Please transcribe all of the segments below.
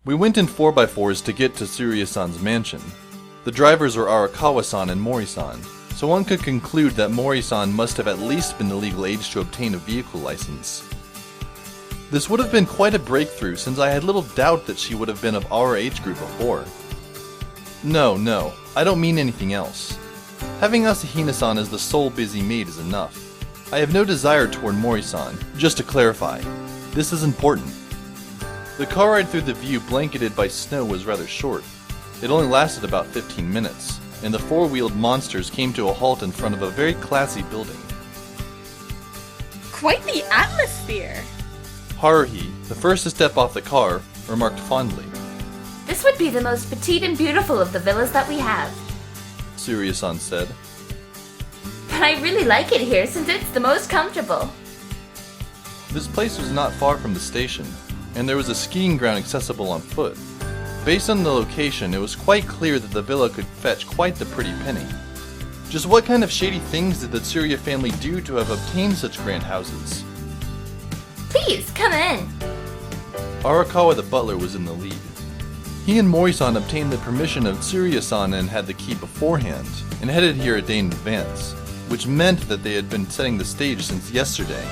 We went in 4x4s to get to Tsuruya-san's mansion. The drivers were Arakawa-san and Mori-san, so one could conclude that Mori-san must have at least been the legal age to obtain a vehicle license. This would have been quite a breakthrough since I had little doubt that she would have been of our age group before. No, I don't mean anything else. Having Asahina-san as the sole busy maid is enough. I have no desire toward Mori-san. Just to clarify, this is important. The car ride through the view blanketed by snow was rather short. It only lasted about 15 minutes, and the four-wheeled monsters came to a halt in front of a very classy building. Quite the atmosphere! Haruhi, the first to step off the car, remarked fondly. This would be the most petite and beautiful of the villas that we have. Tsuruya-san said. But I really like it here since it's the most comfortable. This place was not far from the station, and there was a skiing ground accessible on foot. Based on the location, it was quite clear that the villa could fetch quite the pretty penny. Just what kind of shady things did the Tsuruya family do to have obtained such grand houses? Please, come in. Arakawa the butler was in the lead. He and Mori-san obtained the permission of Tsuruya-san and had the key beforehand, and headed here a day in advance, which meant that they had been setting the stage since yesterday.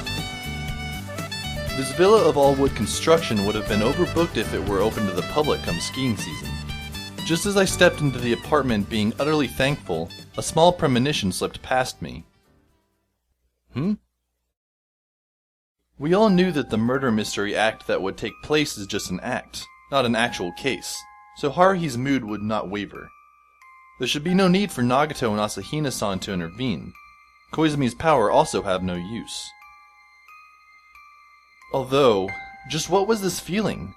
This villa of all-wood construction would have been overbooked if it were open to the public come skiing season. Just as I stepped into the apartment being utterly thankful, a small premonition slipped past me. We all knew that the murder mystery act that would take place is just an act, not an actual case, so Haruhi's mood would not waver. There should be no need for Nagato and Asahina-san to intervene. Koizumi's power also have no use. Although, just what was this feeling?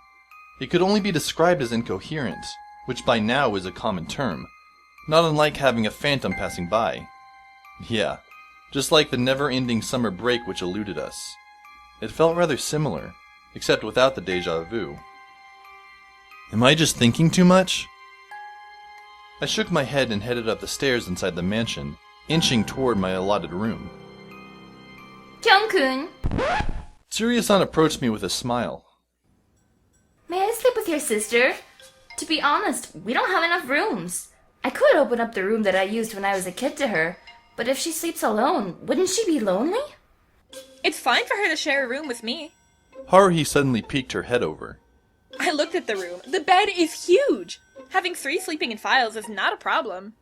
It could only be described as incoherent, which by now is a common term, not unlike having a phantom passing by. Yeah, just like the never-ending summer break which eluded us. It felt rather similar, except without the déjà vu. Am I just thinking too much? I shook my head and headed up the stairs inside the mansion, inching toward my allotted room. Kyon-kun, Tsuruya-san approached me with a smile. may I sleep with your sister? To be honest, we don't have enough rooms. I could open up the room that I used when I was a kid to her, but if she sleeps alone, wouldn't she be lonely? It's fine for her to share a room with me. Haruhi suddenly peeked her head over. I looked at the room. The bed is huge. Having 3 sleeping in files is not a problem.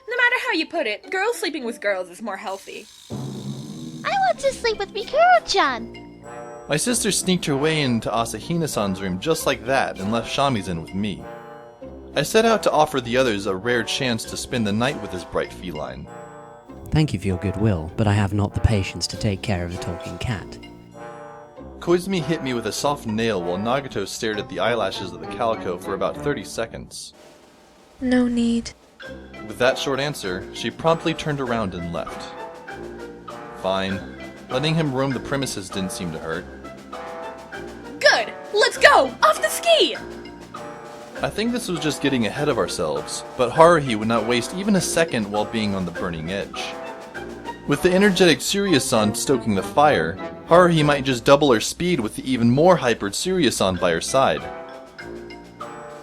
No matter how you put it, girls sleeping with girls is more healthy. I want to sleep with Mikuru-chan. My sister sneaked her way into Asahina-san's room just like that and left Shamisen with me. I set out to offer the others a rare chance to spend the night with this bright feline. Thank you for your goodwill, but I have not the patience to take care of a talking cat. Koizumi hit me with a soft nail while Nagato stared at the eyelashes of the calico for about 30 seconds. No need. With that short answer, she promptly turned around and left. Fine. Letting him roam the premises didn't seem to hurt. Good! Let's go! Off the ski! I think this was just getting ahead of ourselves, but Haruhi would not waste even a second while being on the burning edge. With the energetic Tsuruya-san stoking the fire, Haruhi might just double her speed with the even more hyper Tsuruya-san by her side.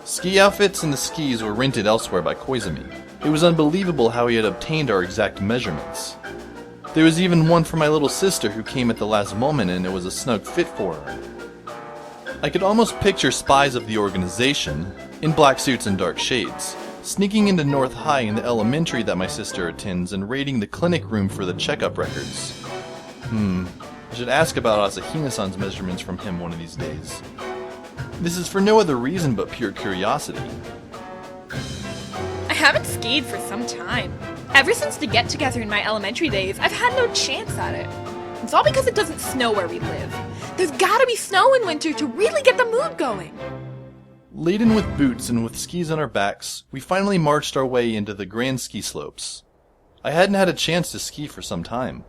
Ski outfits and the skis were rented elsewhere by Koizumi. It was unbelievable how he had obtained our exact measurements. There was even one for my little sister who came at the last moment and it was a snug fit for her. I could almost picture spies of the organization, in black suits and dark shades, sneaking into North High in the elementary that my sister attends and raiding the clinic room for the checkup records. I should ask about Asahina-san's measurements from him one of these days. This is for no other reason but pure curiosity. I haven't skied for some time. Ever since the get-together in my elementary days, I've had no chance at it. It's all because it doesn't snow where we live. There's gotta be snow in winter to really get the mood going. Laden with boots and with skis on our backs, we finally marched our way into the grand ski slopes. I hadn't had a chance to ski for some time.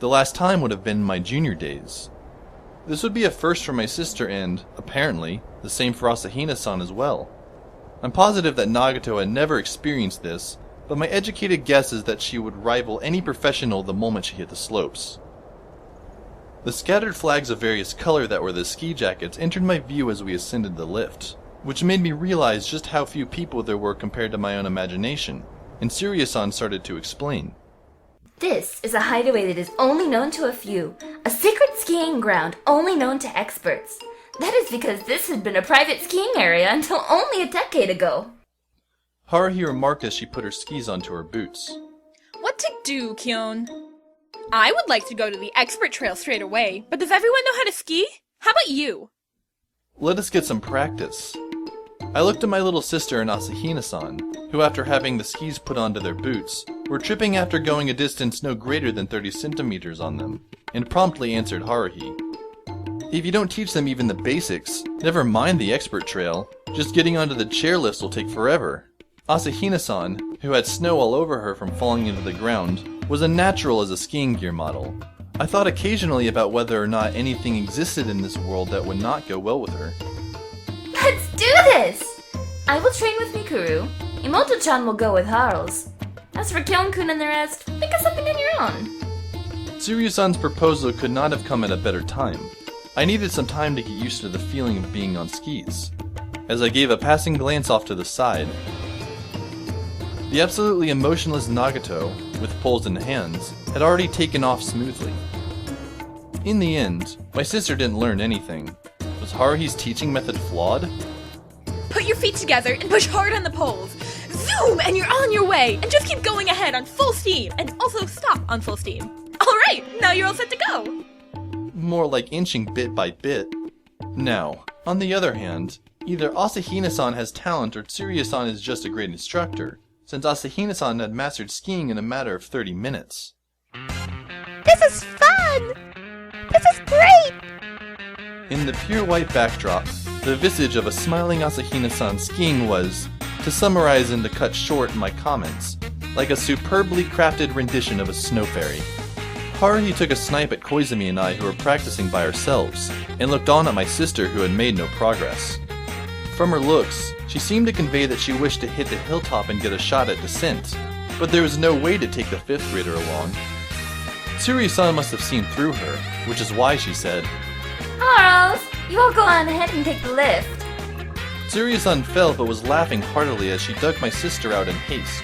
The last time would have been my junior days. This would be a first for my sister and, apparently, the same for Asahina-san as well. I'm positive that Nagato had never experienced this, but my educated guess is that she would rival any professional the moment she hit the slopes. The scattered flags of various color that were the ski jackets entered my view as we ascended the lift. which made me realize just how few people there were compared to my own imagination, and Tsuruya-san started to explain. This is a hideaway that is only known to a few, a secret skiing ground only known to experts. That is because this had been a private skiing area until only a decade ago. Haruhi remarked as she put her skis onto her boots. What to do, Kyon? I would like to go to the expert trail straight away, but does everyone know how to ski? How about you? Let us get some practice. I looked at my little sister and Asahina-san, who after having the skis put onto their boots, were tripping after going a distance no greater than 30 centimeters on them, and promptly answered Haruhi. If you don't teach them even the basics, never mind the expert trail, just getting onto the chairlifts will take forever. Asahina-san, who had snow all over her from falling into the ground, was a natural as a skiing gear model. I thought occasionally about whether or not anything existed in this world that would not go well with her. Let's do this! I will train with Mikuru. Imoto-chan will go with Harles. As for Kyon-kun and the rest, think of something on your own. Tsuruya-san's proposal could not have come at a better time. I needed some time to get used to the feeling of being on skis. As I gave a passing glance off to the side, the absolutely emotionless Nagato, with poles in hands, had already taken off smoothly. In the end, my sister didn't learn anything. Was Haruhi's teaching method flawed? Put your feet together and push hard on the poles. Zoom, and you're on your way. And just keep going ahead on full steam, and also stop on full steam. All right, now you're all set to go. More like inching bit by bit. Now, on the other hand, either Asahina-san has talent or Tsuruya-san is just a great instructor, since Asahina-san had mastered skiing in a matter of 30 minutes. This is fun! This is great! In the pure white backdrop, the visage of a smiling Asahina-san skiing was, to summarize and to cut short my comments, like a superbly crafted rendition of a snow fairy. Haruhi took a snipe at Koizumi and I who were practicing by ourselves, and looked on at my sister who had made no progress. From her looks, she seemed to convey that she wished to hit the hilltop and get a shot at descent, but there was no way to take the 5th grader along. Tsuruya-san must have seen through her, which is why she said, Harles, you all go on ahead and take the lift. Tsuruya-san fell but was laughing heartily as she dug my sister out in haste.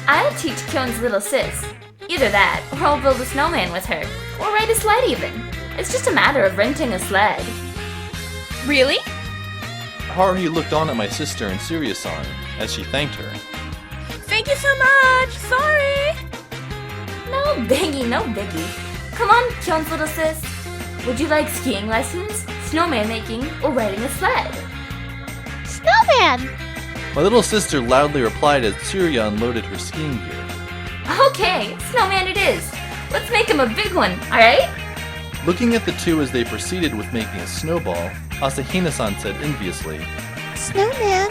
I'll teach Kyon's little sis. Either that, or I'll build a snowman with her. Or ride a sled even. It's just a matter of renting a sled. Really? Haruhi looked on at my sister and Tsuruya-san as she thanked her. Thank you so much. Sorry. No biggie, no biggie. Come on, Kyon's little sis. Would you like skiing lessons, snowman making, or riding a sled? Snowman! My little sister loudly replied as Tsuruya unloaded her skiing gear. Okay, snowman it is. Let's make him a big one, alright? Looking at the two as they proceeded with making a snowball, Asahina-san said enviously, Snowman?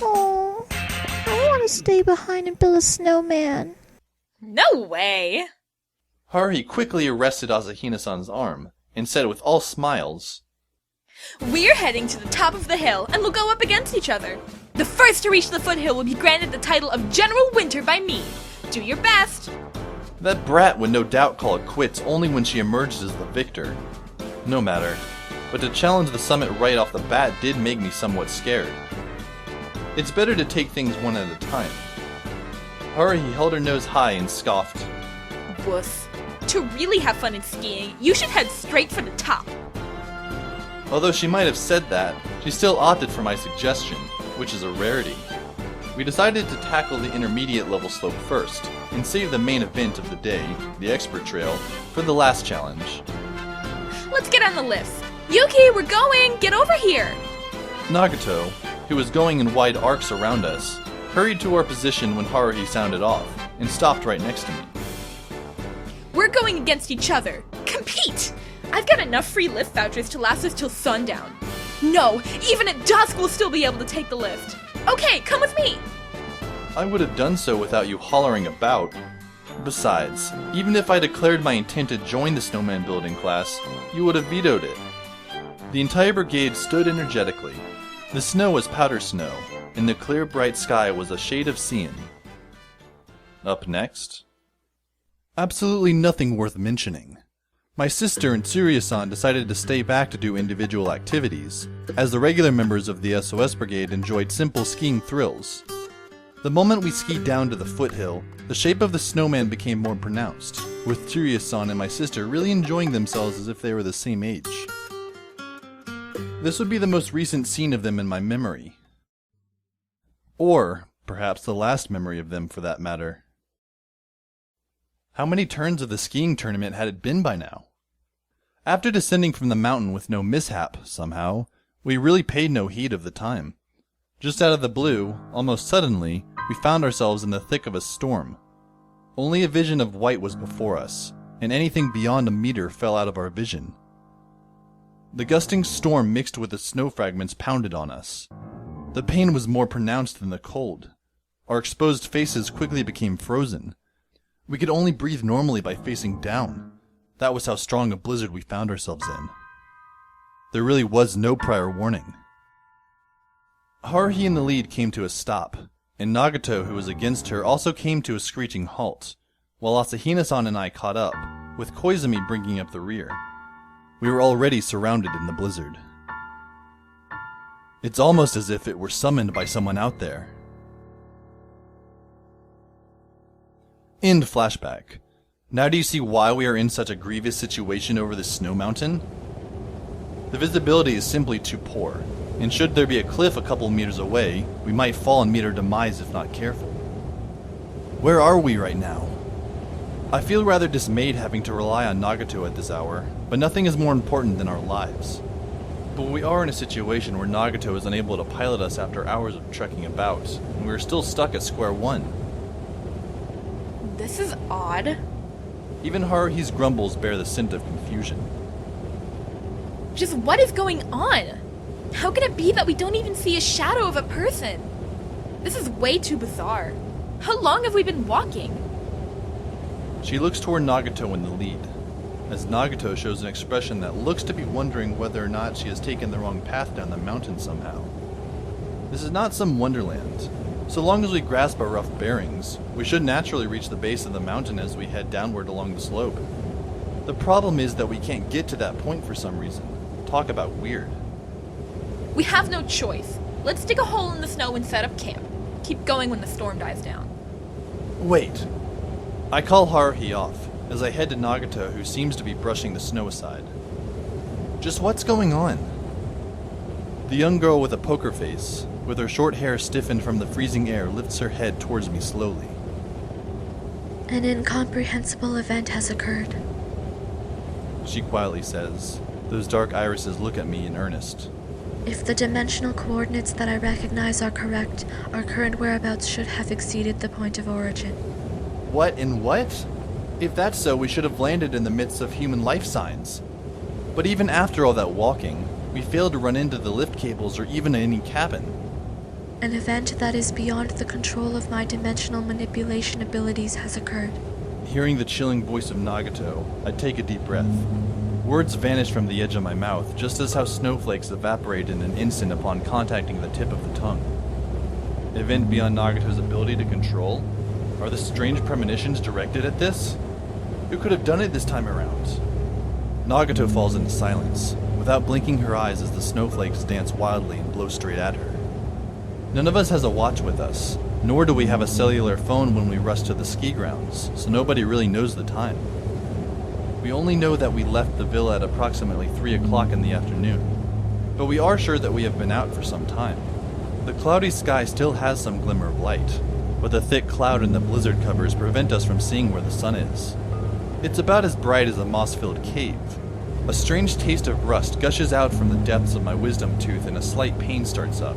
Oh, I want to stay behind and build a snowman. No way. Haruhi quickly arrested Asahina-san's arm, and said with all smiles, We're heading to the top of the hill, and we'll go up against each other. The first to reach the foothill will be granted the title of General Winter by me. Do your best. That brat would no doubt call it quits only when she emerges as the victor. No matter, but to challenge the summit right off the bat did make me somewhat scared. It's better to take things one at a time. Haruhi held her nose high and scoffed. Wuss. To really have fun in skiing, you should head straight for the top. Although she might have said that, she still opted for my suggestion, which is a rarity. We decided to tackle the intermediate level slope first, and save the main event of the day, the expert trail, for the last challenge. Let's get on the lifts. Yuki, we're going! Get over here! Nagato, who was going in wide arcs around us, hurried to our position when Haruhi sounded off, and stopped right next to me. We're going against each other. Compete! I've got enough free lift vouchers to last us till sundown. No, even at dusk we'll still be able to take the lift. Okay, come with me! I would have done so without you hollering about. Besides, even if I declared my intent to join the snowman building class, you would have vetoed it. The entire brigade stood energetically. The snow was powder snow, and the clear bright sky was a shade of cyan. Up next... Absolutely nothing worth mentioning. My sister and Tsuruya-san decided to stay back to do individual activities, as the regular members of the SOS Brigade enjoyed simple skiing thrills. The moment we skied down to the foothill, the shape of the snowman became more pronounced, with Tsuruya-san and my sister really enjoying themselves as if they were the same age. This would be the most recent scene of them in my memory. Or, perhaps the last memory of them for that matter. How many turns of the skiing tournament had it been by now? After descending from the mountain with no mishap, somehow, we really paid no heed of the time. Just out of the blue, almost suddenly, we found ourselves in the thick of a storm. Only a vision of white was before us, and anything beyond a meter fell out of our vision. The gusting storm mixed with the snow fragments pounded on us. The pain was more pronounced than the cold. Our exposed faces quickly became frozen. We could only breathe normally by facing down. That was how strong a blizzard we found ourselves in. There really was no prior warning. Haruhi in the lead came to a stop, and Nagato, who was against her, also came to a screeching halt, while Asahina-san and I caught up, with Koizumi bringing up the rear. We were already surrounded in the blizzard. It's almost as if it were summoned by someone out there. End flashback. Now do you see why we are in such a grievous situation over this snow mountain? The visibility is simply too poor, and should there be a cliff a couple meters away, we might fall and meet our demise if not careful. Where are we right now? I feel rather dismayed having to rely on Nagato at this hour, but nothing is more important than our lives. But we are in a situation where Nagato is unable to pilot us after hours of trekking about, and we are still stuck at square one. This is odd. Even Haruhi's grumbles bear the scent of confusion. Just what is going on? How can it be that we don't even see a shadow of a person? This is way too bizarre. How long have we been walking? She looks toward Nagato in the lead, as Nagato shows an expression that looks to be wondering whether or not she has taken the wrong path down the mountain somehow. This is not some wonderland. So long as we grasp our rough bearings, we should naturally reach the base of the mountain as we head downward along the slope. The problem is that we can't get to that point for some reason. Talk about weird. We have no choice. Let's dig a hole in the snow and set up camp. Keep going when the storm dies down. Wait. I call Haruhi off, as I head to Nagato, who seems to be brushing the snow aside. Just what's going on? The young girl with a poker face, with her short hair stiffened from the freezing air, lifts her head towards me slowly. An incomprehensible event has occurred. She quietly says. Those dark irises look at me in earnest. If the dimensional coordinates that I recognize are correct, our current whereabouts should have exceeded the point of origin. What and what? If that's so, we should have landed in the midst of human life signs. But even after all that walking, we failed to run into the lift cables or even any cabin. An event that is beyond the control of my dimensional manipulation abilities has occurred. Hearing the chilling voice of Nagato, I take a deep breath. Words vanish from the edge of my mouth, just as how snowflakes evaporate in an instant upon contacting the tip of the tongue. Event beyond Nagato's ability to control? Are the strange premonitions directed at this? Who could have done it this time around? Nagato falls into silence, without blinking her eyes as the snowflakes dance wildly and blow straight at her. None of us has a watch with us, nor do we have a cellular phone when we rush to the ski grounds, so nobody really knows the time. We only know that we left the villa at approximately 3 o'clock in the afternoon, but we are sure that we have been out for some time. The cloudy sky still has some glimmer of light, but the thick cloud and the blizzard covers prevent us from seeing where the sun is. It's about as bright as a moss-filled cave. A strange taste of rust gushes out from the depths of my wisdom tooth and a slight pain starts up.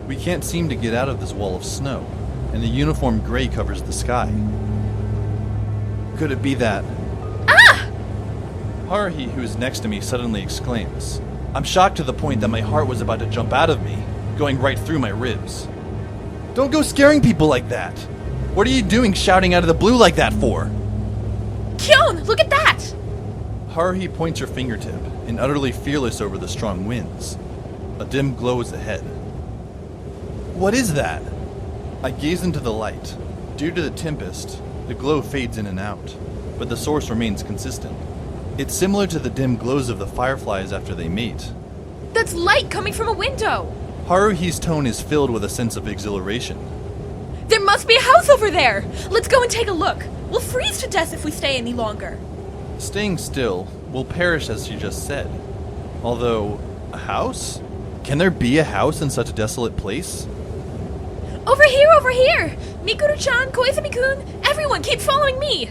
We can't seem to get out of this wall of snow, and the uniform gray covers the sky. Could it be that... Ah! Haruhi, who is next to me, suddenly exclaims. I'm shocked to the point that my heart was about to jump out of me, going right through my ribs. Don't go scaring people like that! What are you doing shouting out of the blue like that for? Kyon, look at that! Haruhi points her fingertip, and utterly fearless over the strong winds. A dim glow is ahead. What is that? I gaze into the light. Due to the tempest, the glow fades in and out, but the source remains consistent. It's similar to the dim glows of the fireflies after they mate. That's light coming from a window! Haruhi's tone is filled with a sense of exhilaration. There must be a house over there! Let's go and take a look. We'll freeze to death if we stay any longer. Staying still, we'll perish as she just said. Although, a house? Can there be a house in such a desolate place? Over here! Mikuru-chan, Koizumi-kun, everyone keep following me!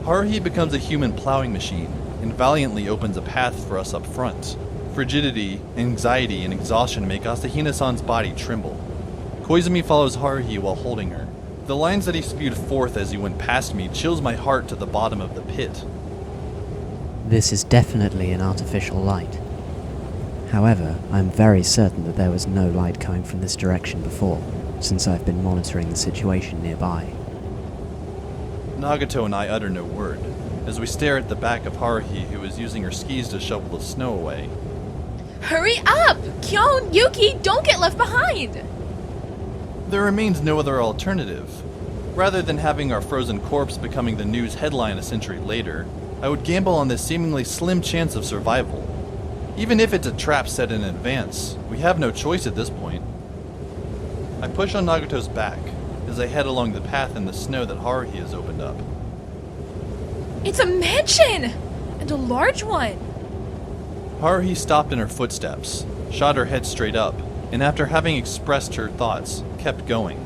Haruhi becomes a human plowing machine and valiantly opens a path for us up front. Frigidity, anxiety, and exhaustion make Asahina-san's body tremble. Koizumi follows Haruhi while holding her. The lines that he spewed forth as he went past me chills my heart to the bottom of the pit. This is definitely an artificial light. However, I'm very certain that there was no light coming from this direction before, since I've been monitoring the situation nearby. Nagato and I utter no word, as we stare at the back of Haruhi, who is using her skis to shovel the snow away. Hurry up! Kyon, Yuki, don't get left behind! There remains no other alternative. Rather than having our frozen corpse becoming the news headline a century later, I would gamble on this seemingly slim chance of survival. Even if it's a trap set in advance, we have no choice at this point. I push on Nagato's back as I head along the path in the snow that Haruhi has opened up. It's a mansion! And a large one! Haruhi stopped in her footsteps, shot her head straight up, and after having expressed her thoughts, kept going.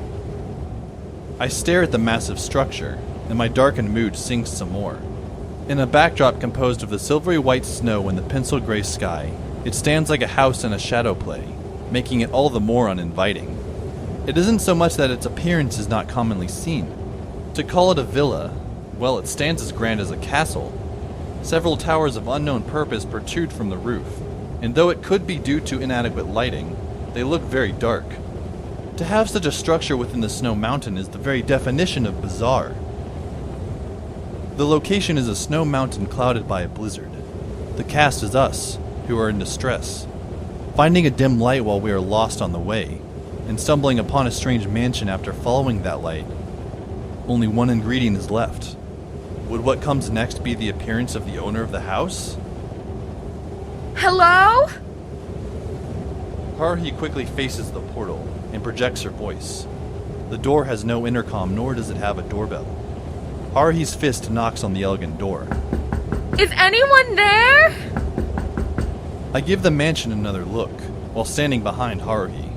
I stare at the massive structure, and my darkened mood sinks some more. In a backdrop composed of the silvery white snow and the pencil gray sky, it stands like a house in a shadow play, making it all the more uninviting. It isn't so much that its appearance is not commonly seen. To call it a villa, well, it stands as grand as a castle. Several towers of unknown purpose protrude from the roof, and though it could be due to inadequate lighting, they look very dark. To have such a structure within the snow mountain is the very definition of bizarre. The location is a snow mountain clouded by a blizzard. The cast is us, who are in distress, finding a dim light while we are lost on the way, and stumbling upon a strange mansion after following that light. Only one ingredient is left. Would what comes next be the appearance of the owner of the house? Hello? Haruhi quickly faces the portal and projects her voice. The door has no intercom, nor does it have a doorbell. Haruhi's fist knocks on the elegant door. Is anyone there? I give the mansion another look, while standing behind Haruhi.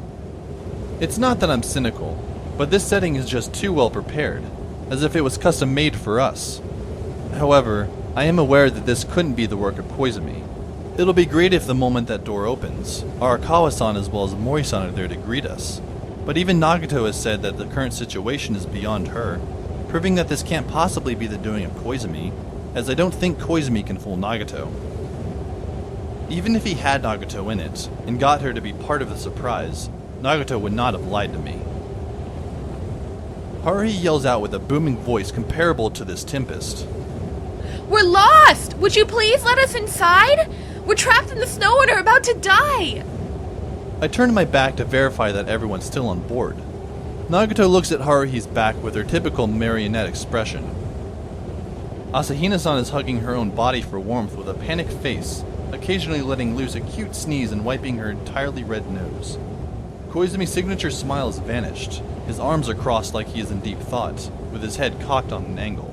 It's not that I'm cynical, but this setting is just too well prepared, as if it was custom made for us. However, I am aware that this couldn't be the work of Koizumi. It'll be great if the moment that door opens, Arakawa-san as well as Mori-san are there to greet us. But even Nagato has said that the current situation is beyond her, proving that this can't possibly be the doing of Koizumi, as I don't think Koizumi can fool Nagato. Even if he had Nagato in it, and got her to be part of the surprise, Nagato would not have lied to me. Haruhi yells out with a booming voice comparable to this tempest. We're lost! Would you please let us inside? We're trapped in the snow and are about to die! I turn my back to verify that everyone's still on board. Nagato looks at Haruhi's back with her typical marionette expression. Asahina-san is hugging her own body for warmth with a panicked face, occasionally letting loose a cute sneeze and wiping her entirely red nose. Koizumi's signature smile has vanished. His arms are crossed like he is in deep thought, with his head cocked on an angle.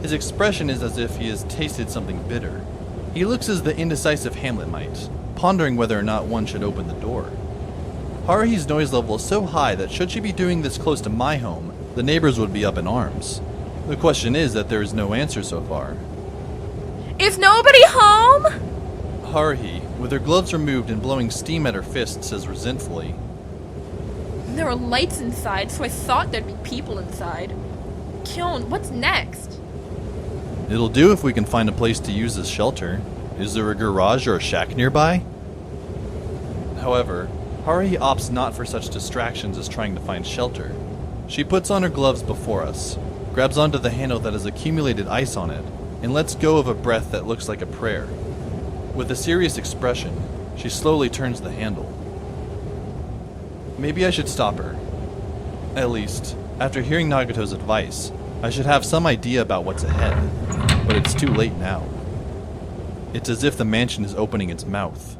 His expression is as if he has tasted something bitter. He looks as the indecisive Hamlet might, pondering whether or not one should open the door. Haruhi's noise level is so high that should she be doing this close to my home, the neighbors would be up in arms. The question is that there is no answer so far. Is nobody home? Haruhi, with her gloves removed and blowing steam at her fist, says resentfully, There are lights inside, so I thought there'd be people inside. Kyon, what's next? "It'll do if we can find a place to use as shelter. Is there a garage or a shack nearby?" However, Haruhi opts not for such distractions as trying to find shelter. She puts on her gloves before us, grabs onto the handle that has accumulated ice on it, and lets go of a breath that looks like a prayer. With a serious expression, she slowly turns the handle. Maybe I should stop her. At least, after hearing Nagato's advice, I should have some idea about what's ahead, but it's too late now. It's as if the mansion is opening its mouth.